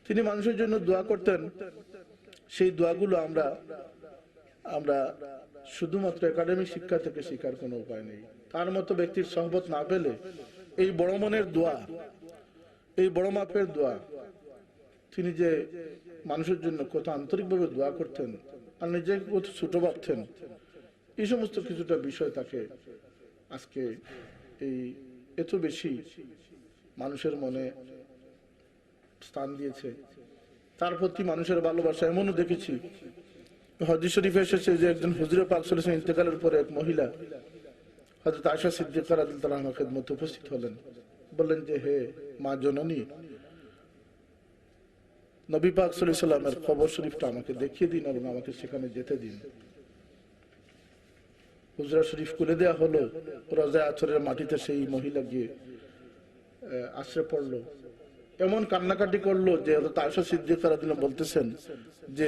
তিনি মানুষের জন্য দোয়া করতেন। সেই দোয়াগুলো আমরা আমরা শুধুমাত্র একাডেমিক শিক্ষা থেকে শেখার কোনো উপায় নেই। তার মতো ব্যক্তির সহবত না পেলে এই বড় মনের দোয়া, এই বড় মাপের দোয়া, তিনি যে মানুষের জন্য কত আন্তরিকভাবে দোয়া করতেন আর নিজেকে কত ছোট ভাবতেন, এই সমস্ত কিছুটা বিষয় তাকে আজকে এই এত বেশি মানুষের মনে স্থান দিয়েছে। তার প্রতি মানুষের ভালোবাসা এমনও দেখেছি, হাদিস শরীফে এসেছে যে একজন হুজুরে পাক সাল্লাল্লাহু আলাইহি ওয়াসাল্লাম ইন্তেকালের পরে এক মহিলা হযরত আয়েশা সিদ্দিকা রাদিয়াল্লাহু আনহার খিদমতে উপস্থিত হলেন। বললেন যে, হে মা জননী, নবী পাক সাল্লাল্লাহু আলাইহি ওয়াসাল্লামের কবর শরীফটা আমাকে দেখিয়ে দিন এবং আমাকে সেখানে যেতে দিন। হুজরা শরীফ খুলে দেওয়া হলো, রওজায়ে আছরের মাটিতে সেই মহিলা গিয়ে আশ্রয় পড়লো, এমন কান্নাকাটি করলো যে হযরত আয়েশা সিদ্দিকা রাদিয়াল্লাহু আনহা বলতেছেন যে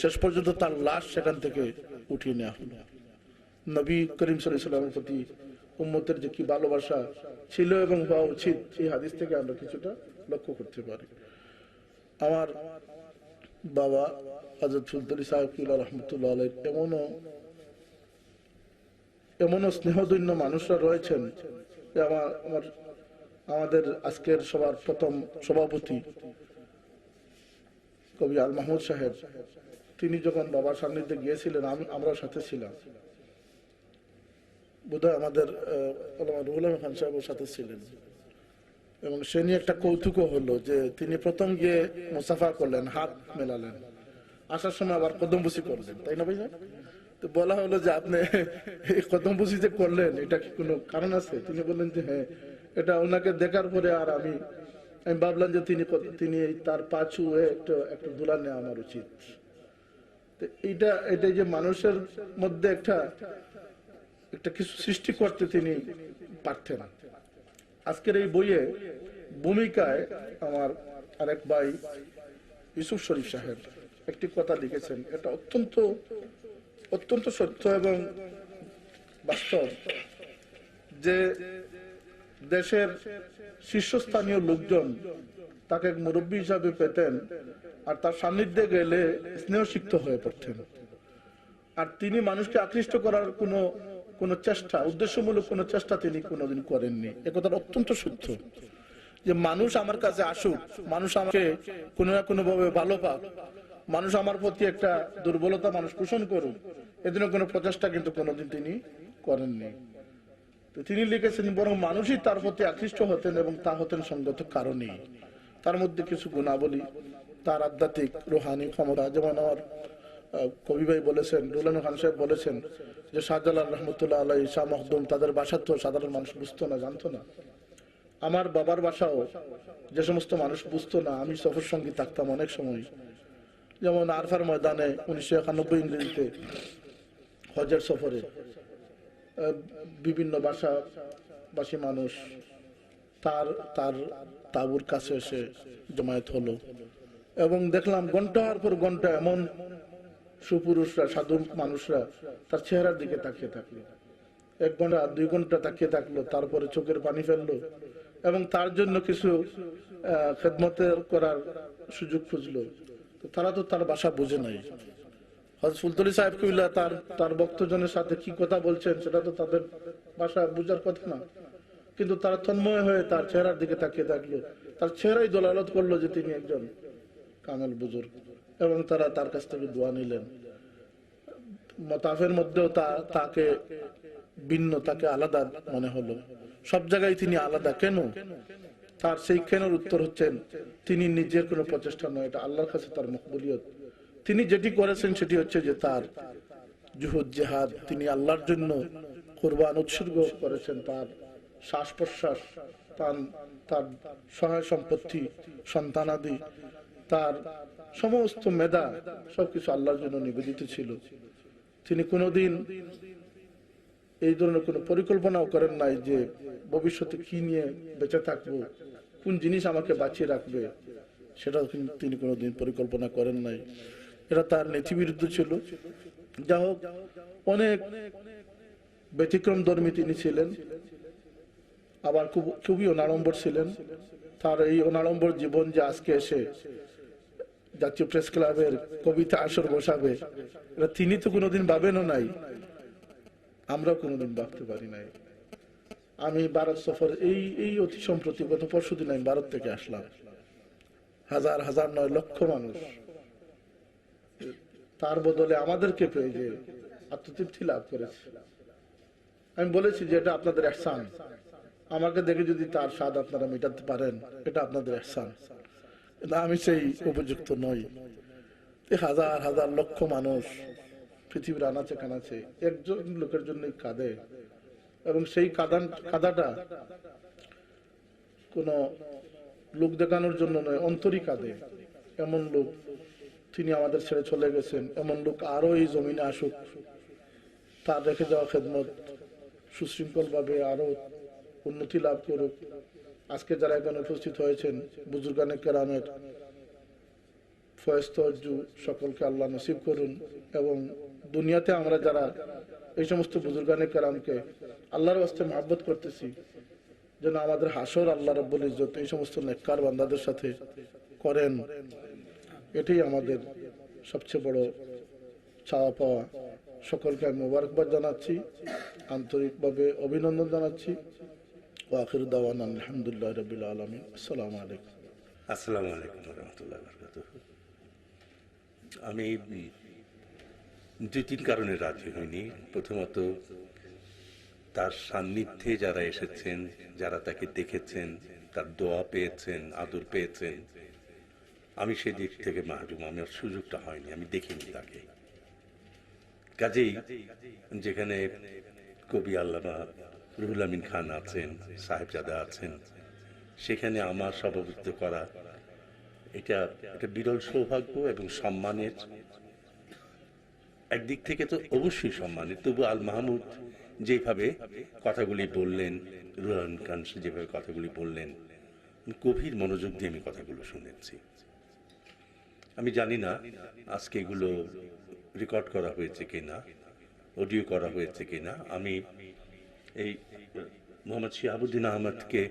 শেষ পর্যন্ত তার লাশ সেখান থেকে উঠিয়ে নেওয়া হলো। নবী করিম সাল্লাল্লাহু আলাইহি ওয়াসাল্লামের প্রতি উম্মতের যে কি ভালোবাসা ছিল এবং হওয়া উচিত, এই হাদিস থেকে আমরা কিছুটা লক্ষ্য করতে পারি। আমার বাবা হযরত ফুলতলি সাহেব কিবলা রাহমাতুল্লাহ আলাইহি এমনও স্নেহধন্য মানুষরা রয়েছেন যে আমাদের আজকের সবার প্রথম সভাপতি কবি আল মাহমুদ সাহেব, তিনি যখন বাবার সান্নিধ্যে গিয়েছিলেন আমরা সাথে ছিলাম, বোধহয় আমাদের রুহুল আমিন খান সাহেবের সাথে ছিলেন, এবং সে নিয়ে একটা কৌতুকও হলো যে তিনি প্রথম গিয়ে মুসাফা করলেন, হাত মেলালেন, আসার সময় আবার কদমবুসি করলেন, তাই না ভাইয়া? তো বলা হলো যে আপনি এই কদমবুসি যে করলেন এটা কি কোনো কারণ আছে? তিনি বললেন যে হ্যাঁ, এটা ওনাকে দেখার পরে আর আমি ভাবলাম যে তিনি তার পা ছুঁয়ে একটু দুলা নেওয়া আমার উচিত। এটা যে মানুষের মধ্যে একটা কিছু সৃষ্টি করতে তিনি পারতেন। আজকের এই বইয়ে ভূমিকায় আমার আরেক ভাই ইউসুফ শরীফ সাহেব একটি কথা লিখেছেন, এটা অত্যন্ত সত্য এবং বাস্তব, যে দেশের শীর্ষস্থানীয় লোকজন তাকে এক মুরব্বী হিসাবে পেতেন আর তার সান্নিধ্যে গেলে স্নেহসিক্ত হয়ে পড়তেন। আর তিনি মানুষকে আকৃষ্ট করার কোনো চেষ্টা, উদ্দেশ্যমূলক কোনো চেষ্টা তিনি কোনোদিন করেননি। একথা অত্যন্ত সত্য, যে মানুষ আমার কাছে আসুক, মানুষ আমাকে কোনো না কোনো ভাবে ভালো পাক, মানুষ আমার প্রতি একটা দুর্বলতা মানুষ পোষণ করুক, এজন্য কোনো প্রচেষ্টা কিন্তু কোনোদিন তিনি করেননি। তো তিনি লিখেছেন বরং মানুষই তার প্রতি আকৃষ্ট হতেন এবং তা হতেন সঙ্গত কারণেই। তার মধ্যে কিছু গুণাবলী, তার আধ্যাত্মিক রুহানি ক্ষমতা, যেমন আমার কবি ভাই বলেছেন, রুহুল আমিন খান সাহেব বলেছেন যে শাহজালাল রহমতুল্লাহ আলাইহি, শাহ মখদুম, তাদের ভাষা তো সাধারণ মানুষ বুঝতো না, জানতো না। আমার বাবার ভাষাও যে সমস্ত মানুষ বুঝতো না, আমি সফর সঙ্গী থাকতাম অনেক সময়, যেমন আরফার ময়দানে 1991 ইংরেজিতে হজের সফরে বিভিন্ন ভাষাভাষী মানুষ তার তাঁবুর কাছে এসে জমায়েত হলো, এবং দেখলাম ঘন্টার পর ঘন্টা এমন সুপুরুষরা, সাধু মানুষরা তার চেহারার দিকে তাকিয়ে থাকলো, 1 ঘন্টা 2 ঘন্টা তাকিয়ে থাকলো, তারপরে চোখের পানি ফেললো এবং তার জন্য কিছু খেদমতের করার সুযোগ খুঁজলো। তো তারা তো তার ভাষা বুঝে নাই। হযরত ফুলতলি সাহেব কিবলা তার ভক্তজনের সাথে কি কথা বলছেন সেটা তো তাদের ভাষা বুঝার কথা না, কিন্তু তারা তন্ময় হয়ে তার চেহারার দিকে তাকিয়ে থাকলো, তার চেহারাই দলালত করলো যে তিনি একজন কামেল বুজুর্গ, এবং তারা তার কাছ থেকে দোয়া নিলেন। মতাফের মধ্যেও তাকে ভিন্ন, তাকে আলাদা মনে হলো। সব জায়গায় তিনি আলাদা কেন? তার সেই কেনর উত্তর হচ্ছেন তিনি নিজের কোনো প্রচেষ্টা নয়, এটা আল্লাহর কাছে তার মকবুলিয়ত। তিনি যেটি করেছেন সেটি হচ্ছে যে তার জুহুদ জিহাদ, তিনি আল্লাহর জন্য কুরবান উৎসর্গ করেছেন, তার শ্বাস প্রশ্বাস, তার সহায় সম্পত্তি, সন্তানাদি, তার সমস্ত মেধা সবকিছু আল্লাহর জন্য নিবেদিত ছিল। তিনি কোনোদিন এই ধরনের কোনো পরিকল্পনাও করেন নাই যে ভবিষ্যতে কি নিয়ে বেঁচে থাকবো, কোন জিনিস আমাকে বাঁচিয়ে রাখবে, সেটা তিনি কোনোদিন পরিকল্পনা করেন নাই। এটা তার নীতিবিরুদ্ধ ছিল। যা হোক, অনেক ব্যতিক্রম ধর্মী তিনি ছিলেন, আবার খুবই অনাড়ম্বর ছিলেন। তার এই অনাড়ম্বর জীবন যে আজকে এসে জাতীয় প্রেস ক্লাবের কবিতা আসর বসাবে, এটা তিনি তো কোনোদিন ভাবেনও নাই, আমরাও কোনোদিন ভাবতে পারি নাই। আমি ভারত সফর এই অতি সম্প্রতি গত পরশুদিন আমি ভারত থেকে আসলাম, হাজার হাজার নয় লক্ষ মানুষ তার বদলে আমাদেরকে পেয়ে যে আত্মতৃপ্তি লাভ করেছে। আমি বলেছি যে এটা আপনাদের ইহসান, আমাকে দেখে যদি তার স্বাদ আপনারা মেটাতে পারেন এটা আপনাদের ইহসান। আমি সেই উপযুক্ত নই। হাজার হাজার লক্ষ মানুষ পৃথিবীর আনাচে কানাচে একজন লোকের জন্যই কাঁদে, এবং সেই কাঁদাটা কোন লোক দেখানোর জন্য নয়, অন্তরই কাঁদে। এমন লোক তিনি আমাদের ছেড়ে চলে গেছেন, এমন লোক আরো এই জমিনে আসুক, তার রেখে যাওয়া খেদমত সুশৃঙ্খল ভাবে আরো উন্নতি লাভ করুক। আজকে যারা এখানে উপস্থিত হয়েছেন বুজুর্গানে কেরামের ফয়েজ তওয়াজ্জু সকলকে আল্লাহ নসিব করুন, এবং দুনিয়াতে আমরা যারা এই সমস্ত বুজুর্গানে কেরামকে আল্লাহর ওয়াস্তে মহব্বত করতেছি, যেন আমাদের হাসর আল্লাহ রাব্বুল ইজ্জত এই সমস্ত নেককার বান্দাদের সাথে করেন। এটাই আমাদের সবচেয়ে বড় চাওয়া পাওয়া। সকলকে আমি মোবারকবাদ জানাচ্ছি, আন্তরিকভাবে অভিনন্দন জানাচ্ছি। ওয়া আখিরু দাওয়ানা আলহামদুলিল্লাহি রাব্বিল আলামিন। আসসালামু আলাইকুম। আসসালামু আলাইকুম ওয়া রাহমাতুল্লাহি ওয়া বারাকাতুহু। আমি 2-3 কারণে রাজি হইনি। প্রথমত, তার সান্নিধ্যে যারা এসেছেন, যারা তাকে দেখেছেন, তার দোয়া পেয়েছেন, আদর পেয়েছেন, আমি সেই দিক থেকে মাহরুম। আমার সুযোগটা হয়নি, আমি দেখিনি তাকে। কাজেই যেখানে কবি আল্লামা রুহুল আমিন খান আছেন, সাহেবজাদা আছেন, সেখানে আমার সভাপতিত্ব করা এটা একটা বিরল সৌভাগ্য এবং সম্মানের। একদিক থেকে তো অবশ্যই সম্মানের, তবু আল মাহমুদ যেভাবে কথাগুলি বললেন, রুহুল আমিন খান যেভাবে কথাগুলি বললেন, গভীর মনোযোগ দিয়ে আমি কথাগুলো শুনেছি। আমি জানি না আজকে এগুলো রেকর্ড করা হয়েছে কিনা, অডিও করা হয়েছে কিনা। আমি এই মোহাম্মদ শিহাবুদ্দিন আহমদকে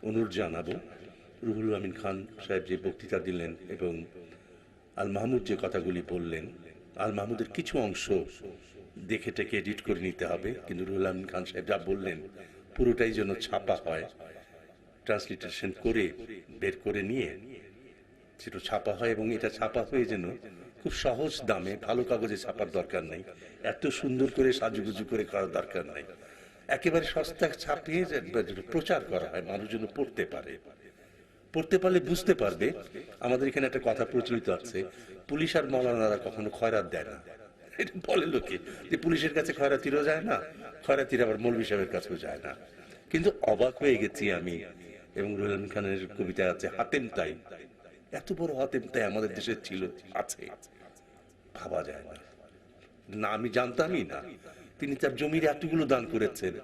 অনুরোধ জানাবো, রুহুল আমিন খান সাহেব যে বক্তৃতা দিলেন এবং আল মাহমুদ যে কথাগুলি বললেন, আল মাহমুদের কিছু অংশ দেখে টেকে এডিট করে নিতে হবে, কিন্তু রুহুল আমিন খান সাহেব যা বললেন পুরোটাই যেন ছাপা হয়, ট্রান্সলিটারেশন করে বের করে নিয়ে সেটা ছাপা হয়, এবং এটা ছাপা হয়ে যেন খুব সহজ দামে, ভালো কাগজে ছাপার দরকার নাই, এত সুন্দর করে সাজুগুজু করে করার দরকার নাই, একেবারে সস্তা ছাপিয়ে প্রচার করা হয়, মানুষ যেন পড়তে পারে। পড়তে পারলে বুঝতে পারবে। আমাদের এখানে একটা কথা প্রচলিত আছে, পুলিশ আর মৌলানারা কখনো খয়রাত দেয় না। এটা বলে লোকে যে পুলিশের কাছে খয়রাতিরও যায় না, খয়রাতির আবার মৌলভী সাহেবের কাছেও যায় না। কিন্তু অবাক হয়ে গেছি আমি, এবং রুহুল আমিন খানের কবিতা আছে হাতেম তাই, এত বড় হাতেম তাই আমাদের দেশে ছিল, আছে, ভাবা যায় না। না, আমি জানতামই না তিনি তার জমির এতগুলো দান করেছেন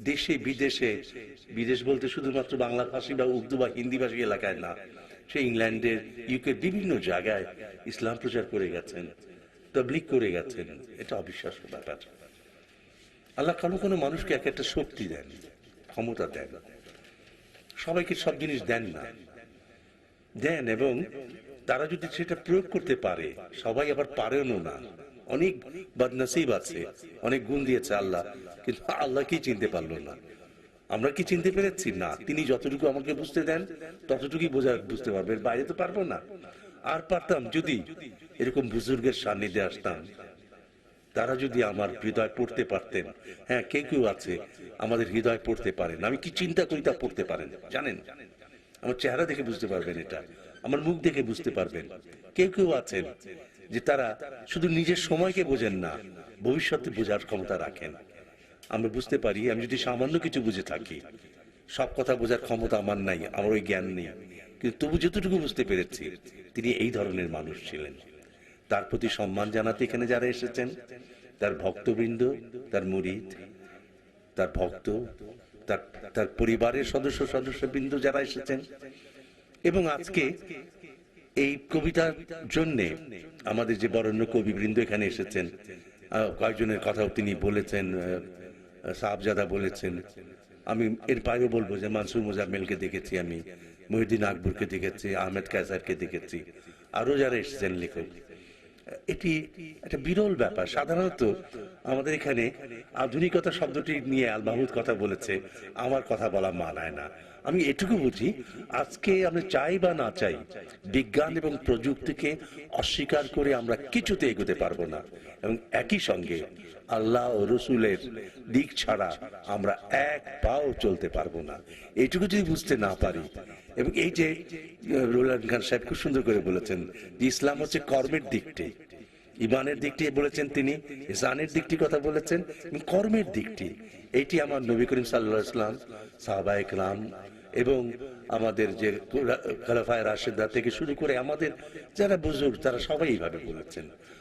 দেশে বিদেশে। বিদেশ বলতে শুধুমাত্র বাংলা ভাষী বা উর্দু বা হিন্দি ভাষী এলাকায় না, সে ইংল্যান্ডের, ইউকে বিভিন্ন জায়গায় ইসলাম প্রচার করে গেছেন, তাবলীগ করে গেছেন। এটা অবিশ্বাস্য ব্যাপার। আল্লাহ কারো কোনো মানুষকে এক একটা শক্তি দেন, ক্ষমতা দেন, সবাইকে সব জিনিস দেন না, দেন, এবং তারা যদি সেটা প্রয়োগ করতে পারে, সবাই আবার পারেনও না। অনেক বদনসিব আছে, অনেক গুণ দিয়েছে আল্লাহ, কিন্তু আল্লাহ কি চিনতে পারলো না। আমরা কি চিনতে পেরেছি না? তিনি যতটুকু আমাকে বুঝতে দেন ততটুকুই বুঝতে পারবো, এর বাইরে তো পারবো না। আর পারতাম যদি এরকম বুজুর্গের সান্নিধ্যে আসতাম, তারা যদি আমার হৃদয় পড়তে পারতেন। হ্যাঁ, কেউ কেউ আছে আমাদের হৃদয় পড়তে পারেন, আমি কি চিন্তা করি তা পড়তে পারেন, জানেন, আমার চেহারা দেখে বুঝতে পারবেন, এটা আমার মুখ দেখে বুঝতে পারবেন। কেউ কেউ আছেন যে তারা শুধু নিজের সময়কে বোঝেন না, ভবিষ্যতে বোঝার ক্ষমতা রাখেন। আমরা বুঝতে পারি, আমি যদি সামান্য কিছু বুঝে থাকি, সব কথা বোঝার ক্ষমতা আমার নাই, আমার ওই জ্ঞান নেই, কিন্তু তবু যতটুকু বুঝতে পেরেছি তিনি এই ধরনের মানুষ ছিলেন। তার প্রতি সম্মান জানাতে এখানে যারা এসেছেন, তার ভক্তবৃন্দ, তার মুরিদ, তার ভক্ত, তার পরিবারের সদস্যবৃন্দ যারা এসেছেন, এবং আজকে এই কবিতার জন্যে আমাদের যে বরেণ্য কবিবৃন্দ এখানে এসেছেন, কয়েকজনের কথাও তিনি বলেছেন, সাহাবজাদা বলেছেন। আমি এর বাইরেও বলবো যে মানসুর মোজাম্মেলকে দেখেছি, আমি মহিউদ্দিন আকবরকে দেখেছি, আহমেদ কায়সারকে দেখেছি, আরো যারা এসেছেন লেখক, এটি একটা বিরল ব্যাপার। সাধারণত আমাদের এখানে আধুনিকতা শব্দটি নিয়ে আল মাহমুদ কথা বলেছে, আমার কথা বলা মানায় না। আমি এটুকু বুঝি, আজকে আমরা চাই বা না চাই, বিজ্ঞান এবং প্রযুক্তিকে অস্বীকার করে আমরা কিছুতে এগোতে পারবো না, এবং একই সঙ্গে আল্লাহ ও রসুলের দিক ছাড়া আমরা এক পাও চলতে পারবো না। এইটুকু যদি বুঝতে না পারি, এবং এই যে রোলান খান সাহেব খুব সুন্দর করে বলেছেন যে ইসলাম হচ্ছে কর্মের দিকটি, ইমানের দিকটি বলেছেন তিনি, ইহসানের দিকটি কথা বলেছেন, এবং কর্মের দিকটি, এইটি আমার নবী করিম সাল্লাল্লাহু আলাইহি ওয়াসাল্লাম, সাহাবায়ে কেরাম এবং আমাদের যে খোলাফায়ে রাশেদা থেকে শুরু করে আমাদের যারা বুজুর্গ, তারা সবাই এইভাবে বলেছেন।